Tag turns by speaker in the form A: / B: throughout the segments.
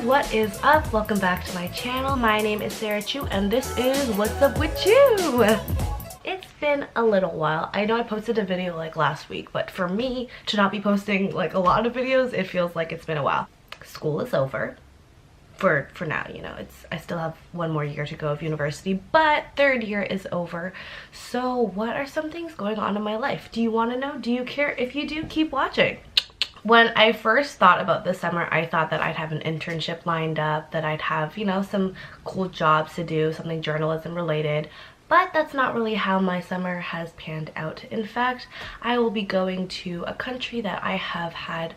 A: what is up? Welcome back to my channel. My name is Sarah Chu and this is What's Up With You. It's been a little while. I know I posted a video like last week, but for me to not be posting like a lot of videos, it feels like it's been a while. School is over. For now, you know, I still have one more year to go of university, but third year is over. So what are some things going on in my life? Do you want to know? Do you care? If you do, keep watching. When I first thought about this summer, I thought that I'd have an internship lined up, that I'd have, you know, some cool jobs to do, something journalism related. But that's not really how my summer has panned out. In fact, I will be going to a country that I have had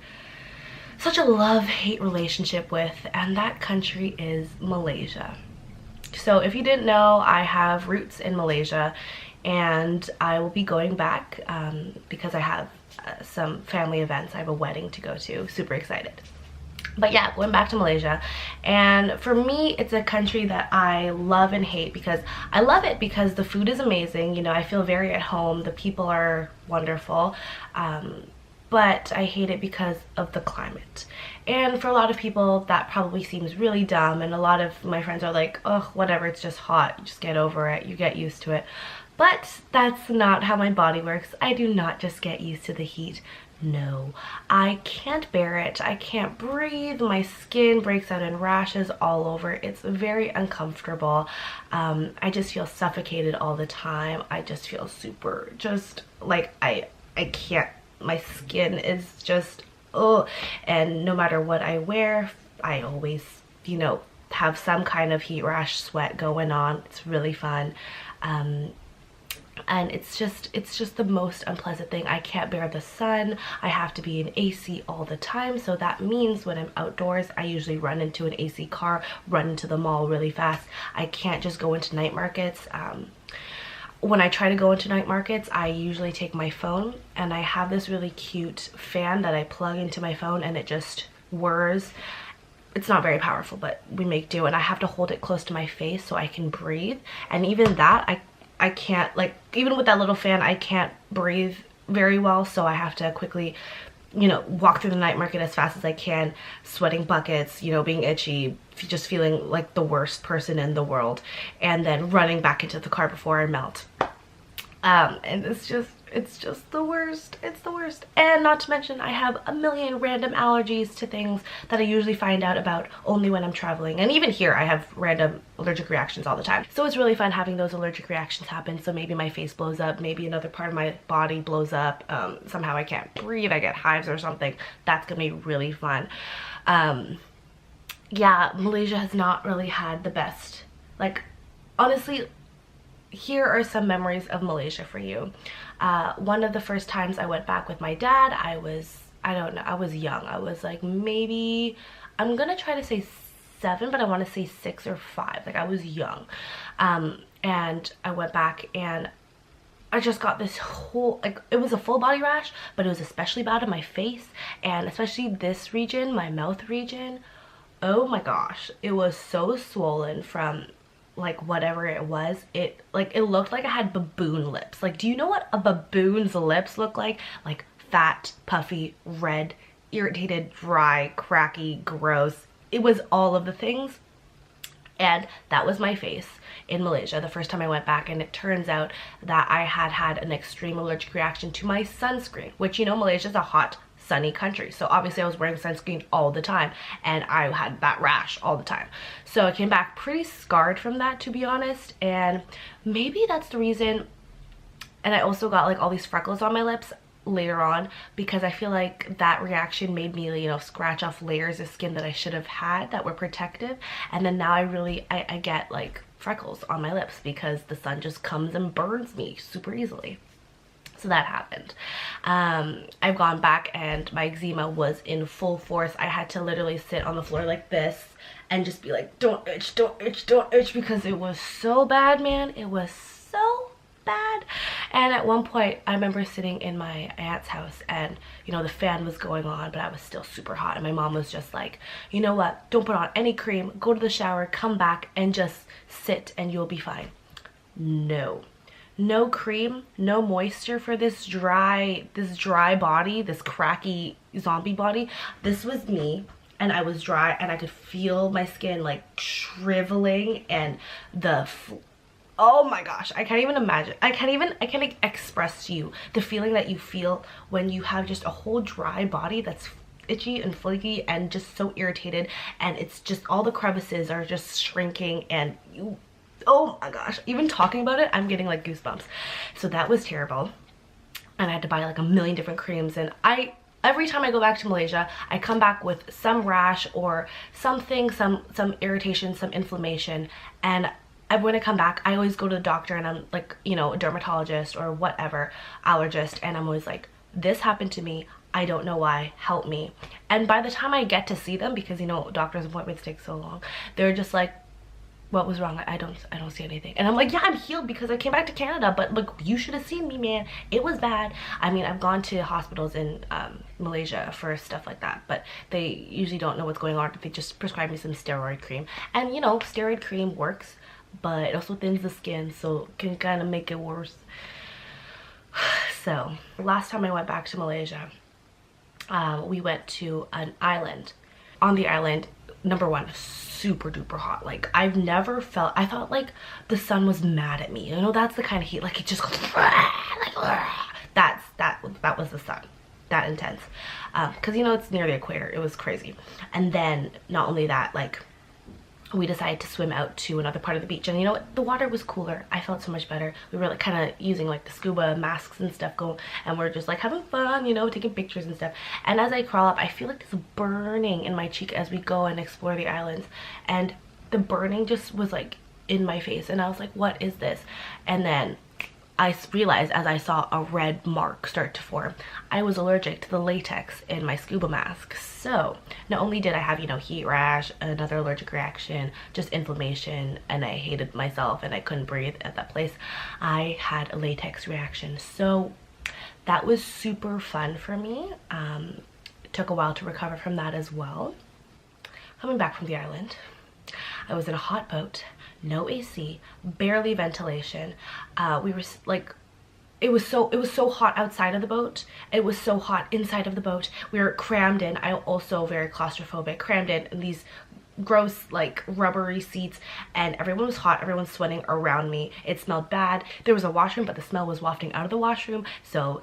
A: such a love-hate relationship with, and that country is Malaysia. So if you didn't know, I have roots in Malaysia and I will be going back because I have some family events. I have a wedding to go to. Super excited. But yeah, going back to Malaysia, and for me it's a country that I love and hate. Because I love it because the food is amazing, you know, I feel very at home, the people are wonderful, but I hate it because of the climate. And for a lot of people that probably seems really dumb, and a lot of my friends are like, oh, whatever, it's just hot, you just get over it, you get used to it. But that's not how my body works. I do not just get used to the heat. No, I can't bear it. I can't breathe. My skin breaks out in rashes all over. It's very uncomfortable. I just feel suffocated all the time. I just feel super, just like I can't. My skin is just, oh, and no matter what I wear, I always, you know, have some kind of heat rash sweat going on. It's really fun. And it's just the most unpleasant thing. I can't bear the sun. I have to be in AC all the time, so that means when I'm outdoors I usually run into an AC car, run into the mall really fast. I can't just go into night markets. When I try to go into night markets, I usually take my phone, and I have this really cute fan that I plug into my phone and it just whirs. It's not very powerful, but we make do, and I have to hold it close to my face so I can breathe. And even that, I can't, like, even with that little fan, I can't breathe very well, so I have to quickly, you know, walk through the night market as fast as I can, sweating buckets, you know, being itchy, just feeling like the worst person in the world, and then running back into the car before I melt. And it's just the worst. It's the worst. And not to mention, I have a million random allergies to things that I usually find out about only when I'm traveling. And even here, I have random allergic reactions all the time. So it's really fun having those allergic reactions happen. So maybe my face blows up, maybe another part of my body blows up, somehow I can't breathe, I get hives or something. That's gonna be really fun. Yeah, Malaysia has not really had the best, like, honestly. Here are some memories of Malaysia for you. One of the first times I went back with my dad, I don't know, I was young. I was like, maybe, I'm gonna try to say 7, but I want to say 6 or 5. Like, I was young. And I went back and I just got this whole, like, it was a full body rash, but it was especially bad on my face, and especially this region, my mouth region. Oh my gosh, it was so swollen from like whatever it was. It looked like I had baboon lips. Like, do you know what a baboon's lips look like? Like fat, puffy, red, irritated, dry, cracky, gross. It was all of the things. And that was my face in Malaysia the first time I went back, and it turns out that I had an extreme allergic reaction to my sunscreen, which, you know, Malaysia is a hot, sunny country, so obviously I was wearing sunscreen all the time, and I had that rash all the time. So I came back pretty scarred from that, to be honest, and maybe that's the reason. And I also got like all these freckles on my lips later on, because I feel like that reaction made me, you know, scratch off layers of skin that I should have had that were protective, and then now I get like freckles on my lips because the sun just comes and burns me super easily. So that happened. I've gone back and my eczema was in full force. I had to literally sit on the floor like this and just be like, don't itch, don't itch, don't itch, because it was so bad, man. It was so bad. And at one point I remember sitting in my aunt's house, and you know, the fan was going on, but I was still super hot, and my mom was just like, you know what, don't put on any cream, go to the shower, come back and just sit and you'll be fine. No cream, no moisture for this dry body, this cracky zombie body. This was me and I was dry, and I could feel my skin like shriveling, and oh my gosh, I can't even imagine. I can't express to you the feeling that you feel when you have just a whole dry body that's itchy and flaky and just so irritated, and it's just all the crevices are just shrinking, and you, oh my gosh, even talking about it, I'm getting like goosebumps. So that was terrible, and I had to buy like a million different creams, and every time I go back to Malaysia, I come back with some rash or something, some irritation, some inflammation, and when I come back, I always go to the doctor, and I'm like, you know, a dermatologist or whatever, allergist, and I'm always like, this happened to me, I don't know why, help me. And by the time I get to see them, because you know doctor's appointments take so long, they're just like, what was wrong? I don't see anything. And I'm like, yeah, I'm healed because I came back to Canada, but look, you should have seen me, man. It was bad. I mean, I've gone to hospitals in Malaysia for stuff like that, but they usually don't know what's going on. They just prescribe me some steroid cream, and you know, steroid cream works, but it also thins the skin, so it can kind of make it worse. So last time I went back to Malaysia, we went to an island. On the island, number one, super duper hot. Like, I've never felt, I thought like the sun was mad at me, you know, that's the kind of heat, like it just goes like, that was the sun, that intense, because you know it's near the equator. It was crazy. And then not only that, like, we decided to swim out to another part of the beach, and you know what, the water was cooler. I felt so much better. We were like kind of using like the scuba masks and stuff, and we're just like having fun, you know, taking pictures and stuff. And as I crawl up, I feel like this burning in my cheek as we go and explore the islands, and the burning just was like in my face, and I was like, what is this? And then I realized, as I saw a red mark start to form, I was allergic to the latex in my scuba mask. So not only did I have, you know, heat rash, another allergic reaction, just inflammation, and I hated myself and I couldn't breathe at that place, I had a latex reaction. So that was super fun for me. It took a while to recover from that as well. Coming back from the island, I was in a hot boat, no AC, barely ventilation. We were like, it was so hot outside of the boat, it was so hot inside of the boat. We were crammed in. I'm also very claustrophobic, crammed in these gross like rubbery seats, and everyone was hot, everyone's sweating around me. It smelled bad. There was a washroom, but the smell was wafting out of the washroom, so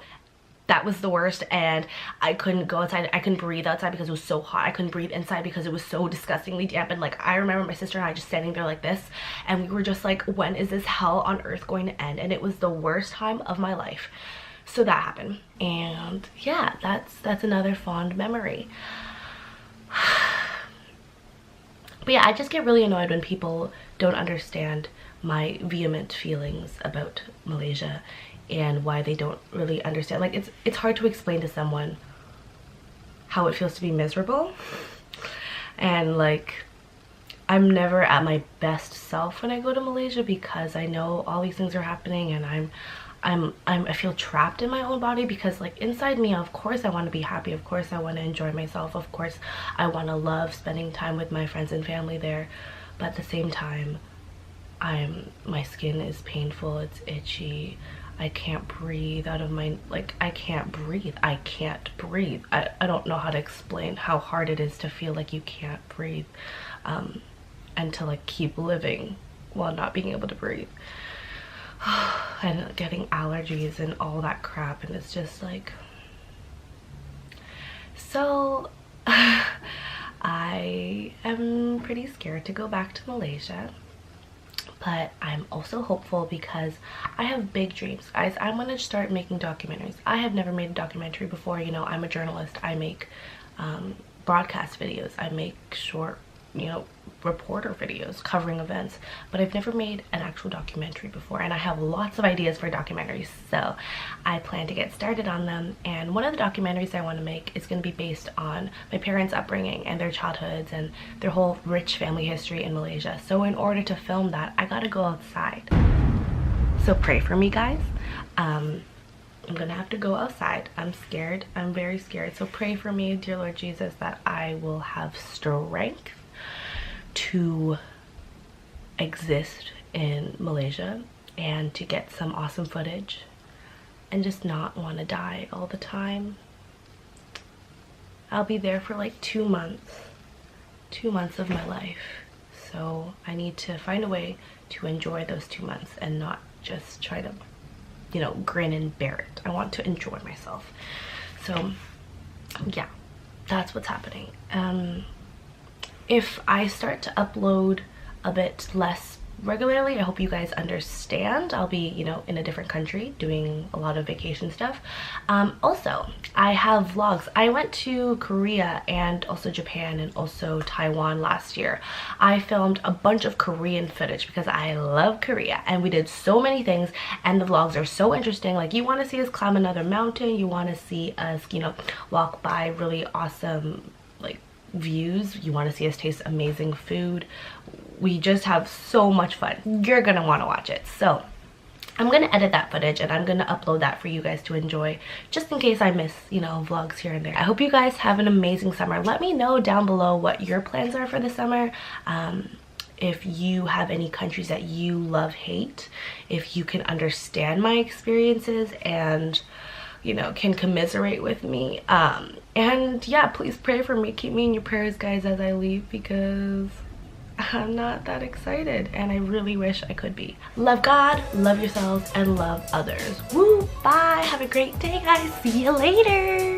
A: that was the worst. And I couldn't go outside, I couldn't breathe outside because it was so hot. I couldn't breathe inside because it was so disgustingly damp. And like, I remember my sister and I just standing there like this, and we were just like, when is this hell on earth going to end? And it was the worst time of my life. So that happened, and yeah, that's another fond memory. But yeah, I just get really annoyed when people don't understand my vehement feelings about Malaysia and why they don't really understand. Like, it's hard to explain to someone how it feels to be miserable, and like, I'm never at my best self when I go to Malaysia because I know all these things are happening, and I feel trapped in my own body, because like inside me, of course I want to be happy, of course I want to enjoy myself, of course I want to love spending time with my friends and family there, but at the same time, my skin is painful, it's itchy, I can't breathe out of my, like, I can't breathe. I don't know how to explain how hard it is to feel like you can't breathe, and to like keep living while not being able to breathe, and getting allergies and all that crap. And it's just like, so I am pretty scared to go back to Malaysia. But I'm also hopeful because I have big dreams, guys. I want to start making documentaries. I have never made a documentary before. You know, I'm a journalist. I make broadcast videos. I make short, you know, reporter videos covering events, but I've never made an actual documentary before, and I have lots of ideas for documentaries, so I plan to get started on them. And one of the documentaries I want to make is going to be based on my parents' upbringing and their childhoods and their whole rich family history in Malaysia. So in order to film that, I gotta go outside. So pray for me, guys. I'm gonna have to go outside. I'm scared. I'm very scared. So pray for me, dear Lord Jesus, that I will have strength to exist in Malaysia and to get some awesome footage and just not want to die all the time. I'll be there for like 2 months, 2 months of my life. So I need to find a way to enjoy those 2 months and not just try to, you know, grin and bear it. I want to enjoy myself. So yeah, that's what's happening. If I start to upload a bit less regularly, I hope you guys understand. I'll be, you know, in a different country doing a lot of vacation stuff. Also, I have vlogs. I went to Korea and also Japan and also Taiwan last year. I filmed a bunch of Korean footage because I love Korea, and we did so many things, and the vlogs are so interesting. Like, you want to see us climb another mountain, you want to see us, you know, walk by really awesome like views, you want to see us taste amazing food. We just have so much fun. You're gonna want to watch it. So I'm gonna edit that footage and I'm gonna upload that for you guys to enjoy, just in case I miss, you know, vlogs here and there. I hope you guys have an amazing summer. Let me know down below what your plans are for the summer. If you have any countries that you love, hate, if you can understand my experiences and, you know, can commiserate with me. And yeah, please pray for me. Keep me in your prayers, guys, as I leave, because I'm not that excited and I really wish I could be. Love God, love yourselves, and love others. Woo! Bye! Have a great day, guys. See you later!